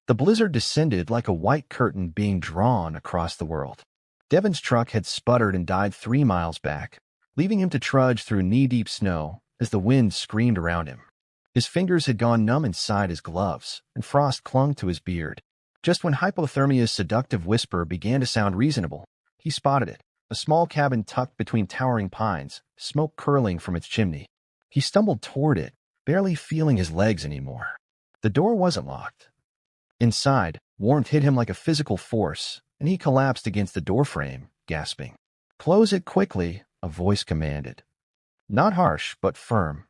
The blizzard descended like a white curtain being drawn across the world. Devon's truck had sputtered and died 3 miles back, leaving him to trudge through knee-deep snow as the wind screamed around him. His fingers had gone numb inside his gloves, and frost clung to his beard. Just when hypothermia's seductive whisper began to sound reasonable, he spotted it, a small cabin tucked between towering pines, smoke curling from its chimney. He stumbled toward it, barely feeling his legs anymore. The door wasn't locked. Inside, warmth hit him like a physical force, and he collapsed against the doorframe, gasping. "Close it quickly," a voice commanded. Not harsh, but firm.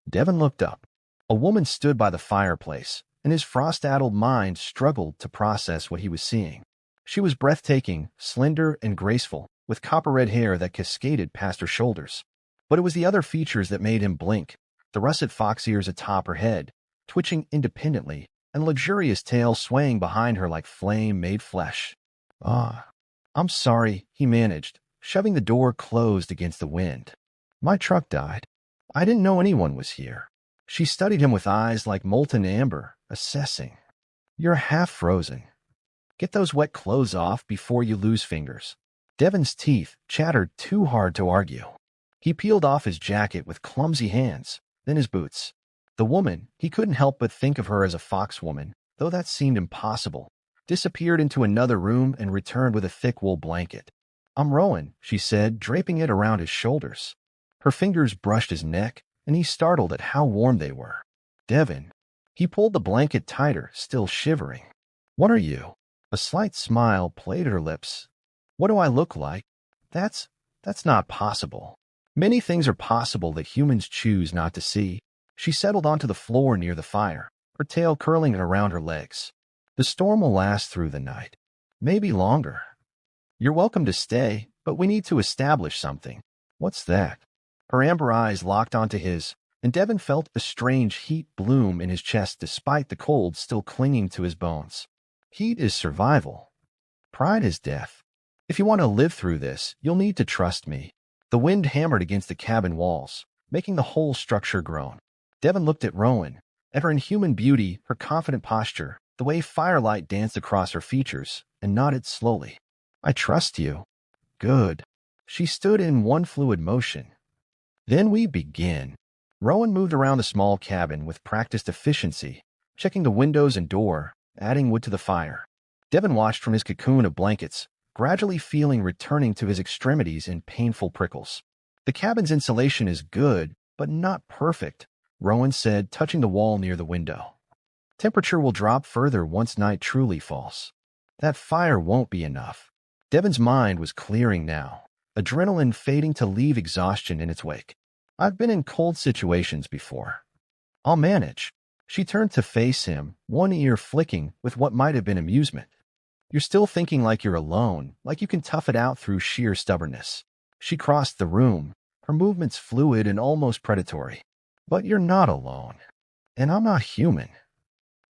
Devon looked up. A woman stood by the fireplace, and his frost-addled mind struggled to process what he was seeing. She was breathtaking, slender, and graceful, with copper-red hair that cascaded past her shoulders. But it was the other features that made him blink, the russet fox ears atop her head, twitching independently, and luxurious tail swaying behind her like flame made flesh. I'm sorry," he managed, shoving the door closed against the wind. "My truck died. I didn't know anyone was here." She studied him with eyes like molten amber, assessing. "You're half frozen. Get those wet clothes off before you lose fingers." Devon's teeth chattered too hard to argue. He peeled off his jacket with clumsy hands, then his boots. The woman, he couldn't help but think of her as a fox woman, though that seemed impossible, disappeared into another room and returned with a thick wool blanket. "I'm Rowan," she said, draping it around his shoulders. Her fingers brushed his neck, and he startled at how warm they were. "Devon." He pulled the blanket tighter, still shivering. "What are you?" A slight smile played at her lips. "What do I look like?" That's not possible. Many things are possible that humans choose not to see." She settled onto the floor near the fire, her tail curling around her legs. "The storm will last through the night. Maybe longer. You're welcome to stay, but we need to establish something." "What's that?" Her amber eyes locked onto his, and Devon felt a strange heat bloom in his chest despite the cold still clinging to his bones. Heat is survival. Pride is death. If you want to live through this, you'll need to trust me. The wind hammered against the cabin walls, making the whole structure groan. Devon looked at Rowan, at her inhuman beauty, her confident posture, the way firelight danced across her features, and nodded slowly. "I trust you." "Good." She stood in one fluid motion. "Then we begin." Rowan moved around the small cabin with practiced efficiency, checking the windows and door, adding wood to the fire. Devon watched from his cocoon of blankets, gradually feeling returning to his extremities in painful prickles. "The cabin's insulation is good, but not perfect," Rowan said, touching the wall near the window. "Temperature will drop further once night truly falls. That fire won't be enough." Devon's mind was clearing now, adrenaline fading to leave exhaustion in its wake. "I've been in cold situations before. I'll manage." She turned to face him, one ear flicking with what might have been amusement. "You're still thinking like you're alone, like you can tough it out through sheer stubbornness." She crossed the room, her movements fluid and almost predatory. "But you're not alone. And I'm not human.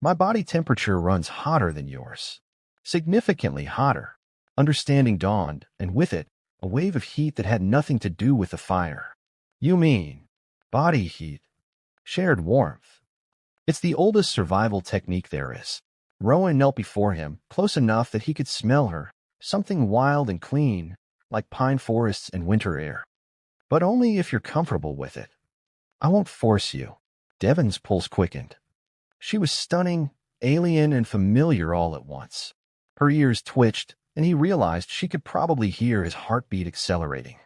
My body temperature runs hotter than yours. Significantly hotter." Understanding dawned, and with it, a wave of heat that had nothing to do with the fire. "You mean body heat. Shared warmth. It's the oldest survival technique there is." Rowan knelt before him, close enough that he could smell her, something wild and clean, like pine forests and winter air. "But only if you're comfortable with it. I won't force you." Devon's pulse quickened. She was stunning, alien, and familiar all at once. Her ears twitched, and he realized she could probably hear his heartbeat accelerating.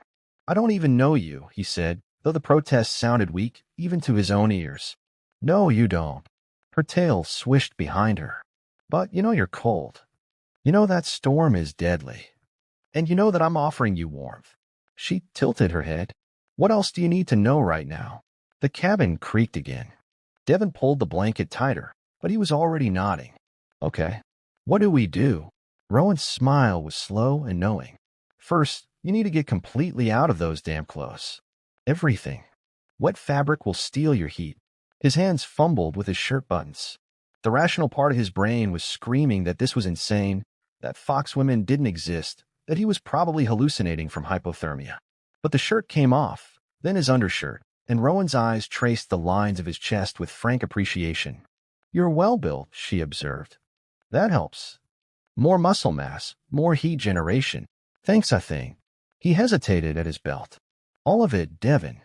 "I don't even know you," he said, though the protest sounded weak, even to his own ears. "No, you don't." Her tail swished behind her. "But you know you're cold. You know that storm is deadly. And you know that I'm offering you warmth." She tilted her head. "What else do you need to know right now?" The cabin creaked again. Devon pulled the blanket tighter, but he was already nodding. "Okay. What do we do?" Rowan's smile was slow and knowing. "First, you need to get completely out of those damn clothes. Everything. Wet fabric will steal your heat." His hands fumbled with his shirt buttons. The rational part of his brain was screaming that this was insane, that fox women didn't exist, that he was probably hallucinating from hypothermia. But the shirt came off, then his undershirt, and Rowan's eyes traced the lines of his chest with frank appreciation. "You're well built," she observed. That helps. More muscle mass, more heat generation. Thanks, I think. He hesitated at his belt. All of it, Devon.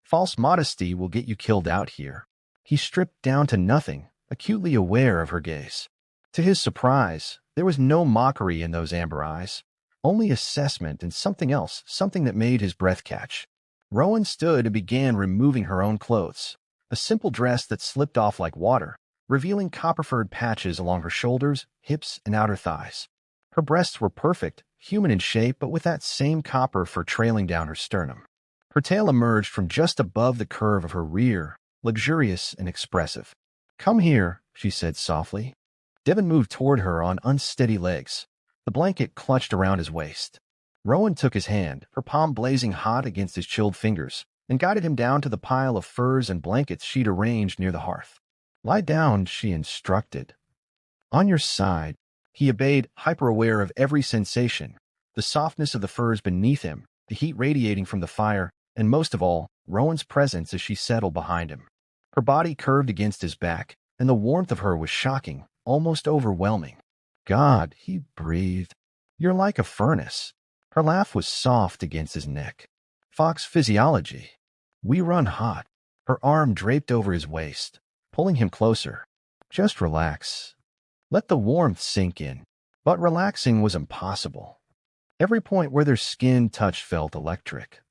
False modesty will get you killed out here. He stripped down to nothing, acutely aware of her gaze. To his surprise, there was no mockery in those amber eyes, only assessment and something else, something that made his breath catch. Rowan stood and began removing her own clothes, a simple dress that slipped off like water, revealing copper-furred patches along her shoulders, hips, and outer thighs. Her breasts were perfect, human in shape, but with that same copper fur trailing down her sternum. Her tail emerged from just above the curve of her rear, luxurious and expressive. "Come here," she said softly. Devon moved toward her on unsteady legs, the blanket clutched around his waist. Rowan took his hand, her palm blazing hot against his chilled fingers, and guided him down to the pile of furs and blankets she'd arranged near the hearth. "Lie down," she instructed. "On your side." He obeyed, hyper-aware of every sensation, the softness of the furs beneath him, the heat radiating from the fire, and most of all, Rowan's presence as she settled behind him. Her body curved against his back, and the warmth of her was shocking, almost overwhelming. "God," he breathed, "you're like a furnace." Her laugh was soft against his neck. "Fox physiology. We run hot." Her arm draped over his waist, pulling him closer. "Just relax. Let the warmth sink in." But relaxing was impossible. Every point where their skin touched felt electric.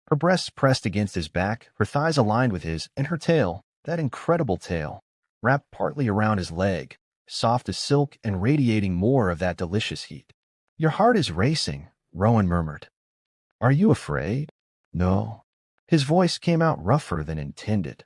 Her breasts pressed against his back, her thighs aligned with his, and her tail, that incredible tail, wrapped partly around his leg, soft as silk and radiating more of that delicious heat. "Your heart is racing," Rowan murmured. "Are you afraid?" "No." His voice came out rougher than intended.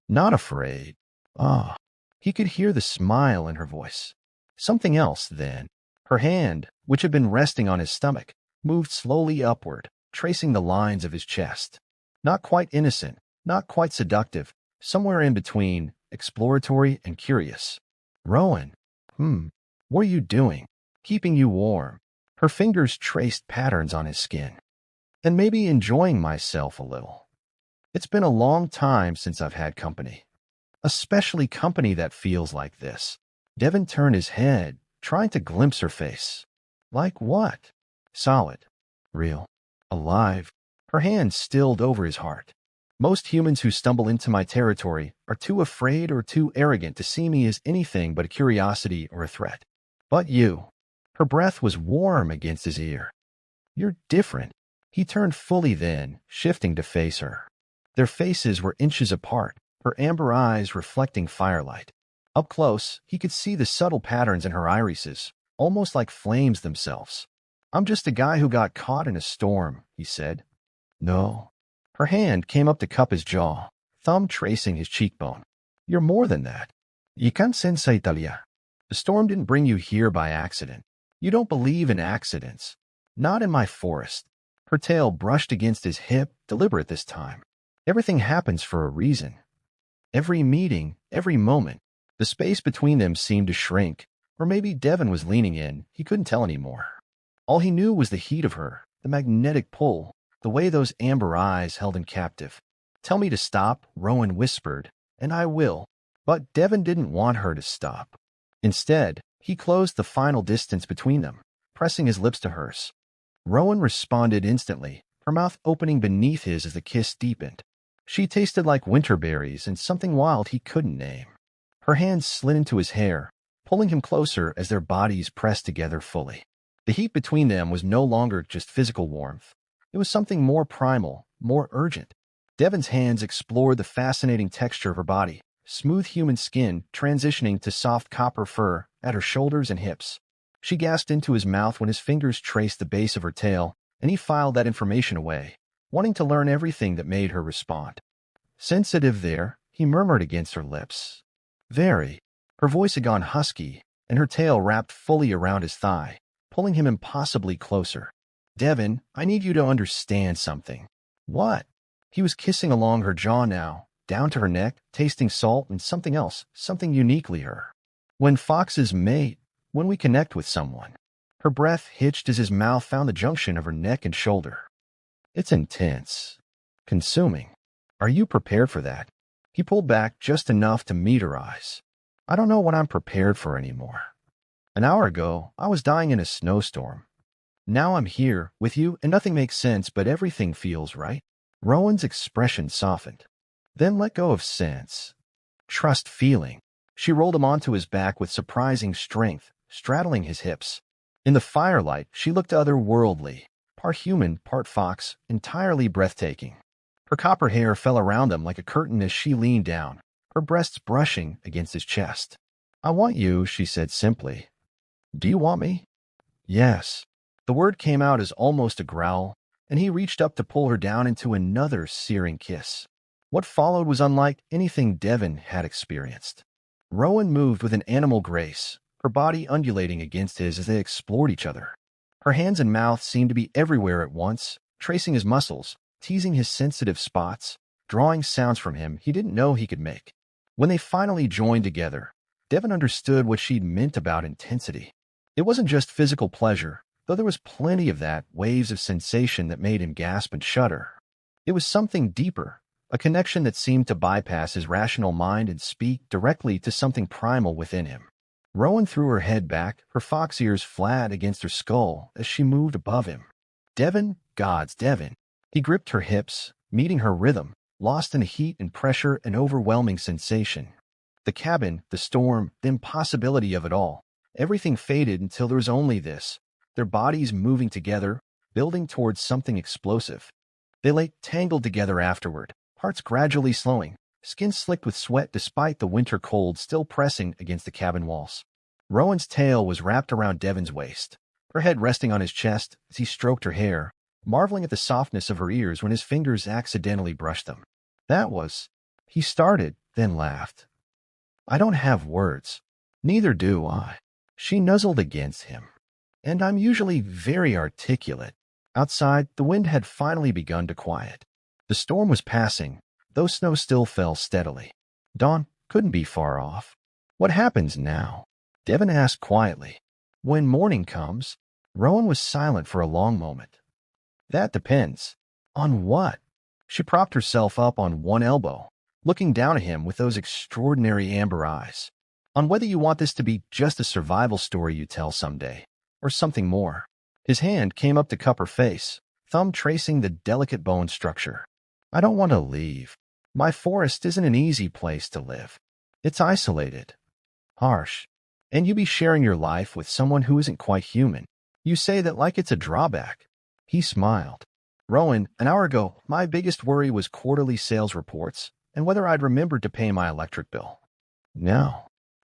"Not afraid." Ah. He could hear the smile in her voice. Something else, then. Her hand, which had been resting on his stomach, moved slowly upward, tracing the lines of his chest. Not quite innocent, not quite seductive, somewhere in between, exploratory and curious. "Rowan, what are you doing?" "Keeping you warm." Her fingers traced patterns on his skin. "And maybe enjoying myself a little. It's been a long time since I've had company. Especially company that feels like this." Devon turned his head, trying to glimpse her face. "Like what?" "Solid. Real. Alive." Her hand stilled over his heart. "Most humans who stumble into my territory are too afraid or too arrogant to see me as anything but a curiosity or a threat. But you." Her breath was warm against his ear. "You're different." He turned fully then, shifting to face her. Their faces were inches apart, her amber eyes reflecting firelight. Up close, he could see the subtle patterns in her irises, almost like flames themselves. "I'm just a guy who got caught in a storm," he said. "No." Her hand came up to cup his jaw, thumb tracing his cheekbone. "You're more than that. You can't senza Italia. The storm didn't bring you here by accident. You don't believe in accidents. Not in my forest." Her tail brushed against his hip, deliberate this time. "Everything happens for a reason. Every meeting, every moment." The space between them seemed to shrink, or maybe Devon was leaning in, he couldn't tell anymore. All he knew was the heat of her, the magnetic pull, the way those amber eyes held him captive. "Tell me to stop," Rowan whispered, "and I will." But Devon didn't want her to stop. Instead, he closed the final distance between them, pressing his lips to hers. Rowan responded instantly, her mouth opening beneath his as the kiss deepened. She tasted like winter berries and something wild he couldn't name. Her hands slid into his hair, pulling him closer as their bodies pressed together fully. The heat between them was no longer just physical warmth. It was something more primal, more urgent. Devon's hands explored the fascinating texture of her body, smooth human skin transitioning to soft copper fur at her shoulders and hips. She gasped into his mouth when his fingers traced the base of her tail, and he filed that information away, wanting to learn everything that made her respond. "Sensitive there," he murmured against her lips. "Very." Her voice had gone husky, and her tail wrapped fully around his thigh, pulling him impossibly closer. "Devon, I need you to understand something." "What?" He was kissing along her jaw now, down to her neck, tasting salt and something else, something uniquely her. "When foxes mate, when we connect with someone." Her breath hitched as his mouth found the junction of her neck and shoulder. "It's intense. Consuming. Are you prepared for that?" He pulled back just enough to meet her eyes. "I don't know what I'm prepared for anymore." An hour ago, I was dying in a snowstorm. Now I'm here, with you, and nothing makes sense, but everything feels right. Rowan's expression softened. Then let go of sense. Trust feeling. She rolled him onto his back with surprising strength, straddling his hips. In the firelight, she looked otherworldly, part human, part fox, entirely breathtaking. Her copper hair fell around him like a curtain as she leaned down, her breasts brushing against his chest. I want you, she said simply. Do you want me? Yes. The word came out as almost a growl, and he reached up to pull her down into another searing kiss. What followed was unlike anything Devon had experienced. Rowan moved with an animal grace, her body undulating against his as they explored each other. Her hands and mouth seemed to be everywhere at once, tracing his muscles, teasing his sensitive spots, drawing sounds from him he didn't know he could make. When they finally joined together, Devon understood what she'd meant about intensity. It wasn't just physical pleasure, though there was plenty of that, waves of sensation that made him gasp and shudder. It was something deeper, a connection that seemed to bypass his rational mind and speak directly to something primal within him. Rowan threw her head back, her fox ears flat against her skull as she moved above him. Devon, God's Devon. He gripped her hips, meeting her rhythm, lost in the heat and pressure and overwhelming sensation. The cabin, the storm, the impossibility of it all. Everything faded until there was only this, their bodies moving together, building towards something explosive. They lay tangled together afterward, hearts gradually slowing, skin slicked with sweat despite the winter cold still pressing against the cabin walls. Rowan's tail was wrapped around Devon's waist, her head resting on his chest as he stroked her hair, marveling at the softness of her ears when his fingers accidentally brushed them. That was... He started, then laughed. I don't have words. Neither do I. She nuzzled against him. And I'm usually very articulate. Outside, the wind had finally begun to quiet. The storm was passing, though snow still fell steadily. Dawn couldn't be far off. What happens now? Devon asked quietly. When morning comes, Rowan was silent for a long moment. That depends. On what? She propped herself up on one elbow, looking down at him with those extraordinary amber eyes. On whether you want this to be just a survival story you tell someday, or something more. His hand came up to cup her face, thumb tracing the delicate bone structure. I don't want to leave. My forest isn't an easy place to live. It's isolated. Harsh. And you be sharing your life with someone who isn't quite human. You say that like it's a drawback. He smiled. Rowan, an hour ago, my biggest worry was quarterly sales reports and whether I'd remembered to pay my electric bill.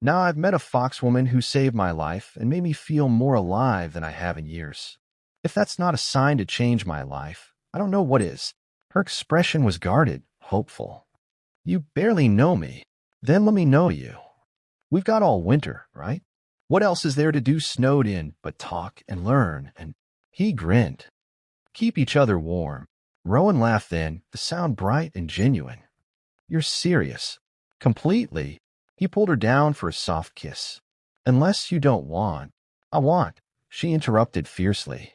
Now I've met a foxwoman who saved my life and made me feel more alive than I have in years. If that's not a sign to change my life, I don't know what is. Her expression was guarded, hopeful. You barely know me. Then let me know you. We've got all winter, right? What else is there to do snowed in but talk and learn? And he grinned. Keep each other warm. Rowan laughed then, the sound bright and genuine. You're serious. Completely. He pulled her down for a soft kiss. Unless you don't want. I want, she interrupted fiercely.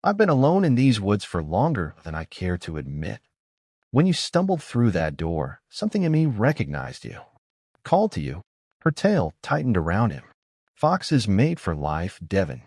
I've been alone in these woods for longer than I care to admit. When you stumbled through that door, something in me recognized you. Called to you. Her tail tightened around him. Foxes made for life, Devon.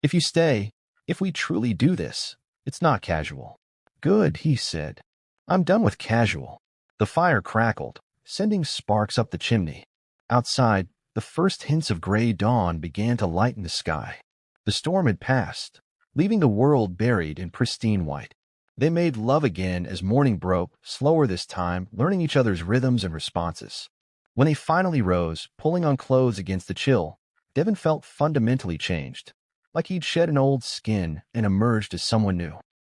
If you stay, if we truly do this, it's not casual. Good, he said. I'm done with casual. The fire crackled, sending sparks up the chimney. Outside, the first hints of gray dawn began to lighten the sky. The storm had passed, leaving the world buried in pristine white. They made love again as morning broke, slower this time, learning each other's rhythms and responses. When they finally rose, pulling on clothes against the chill, Devon felt fundamentally changed, like he'd shed an old skin and emerged as someone new.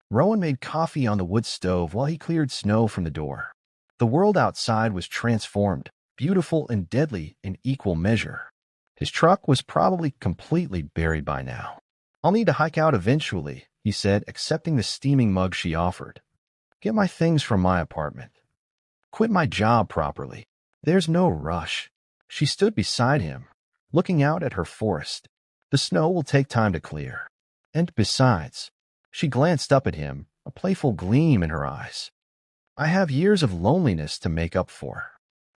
Rowan made coffee on the wood stove while he cleared snow from the door. The world outside was transformed, beautiful and deadly in equal measure. His truck was probably completely buried by now. I'll need to hike out eventually, he said, accepting the steaming mug she offered. Get my things from my apartment. Quit my job properly. There's no rush. She stood beside him, looking out at her forest. The snow will take time to clear. And besides, she glanced up at him, a playful gleam in her eyes. I have years of loneliness to make up for.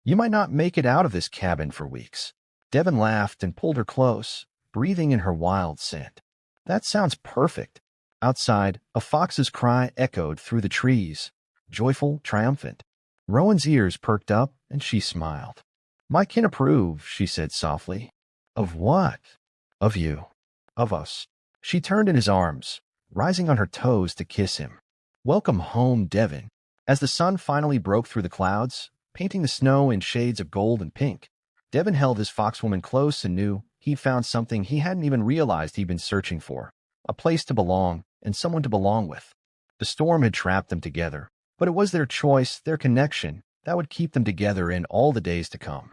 You might not make it out of this cabin for weeks. Devon laughed and pulled her close, breathing in her wild scent. That sounds perfect. Outside, a fox's cry echoed through the trees, joyful, triumphant. Rowan's ears perked up, and she smiled. "My kin approve," she said softly. "Of what?" "Of you. Of us." She turned in his arms, rising on her toes to kiss him. "Welcome home, Devon." As the sun finally broke through the clouds, painting the snow in shades of gold and pink, Devon held his foxwoman close and knew he'd found something he hadn't even realized he'd been searching for: a place to belong and someone to belong with. The storm had trapped them together, but it was their choice, their connection, that would keep them together in all the days to come.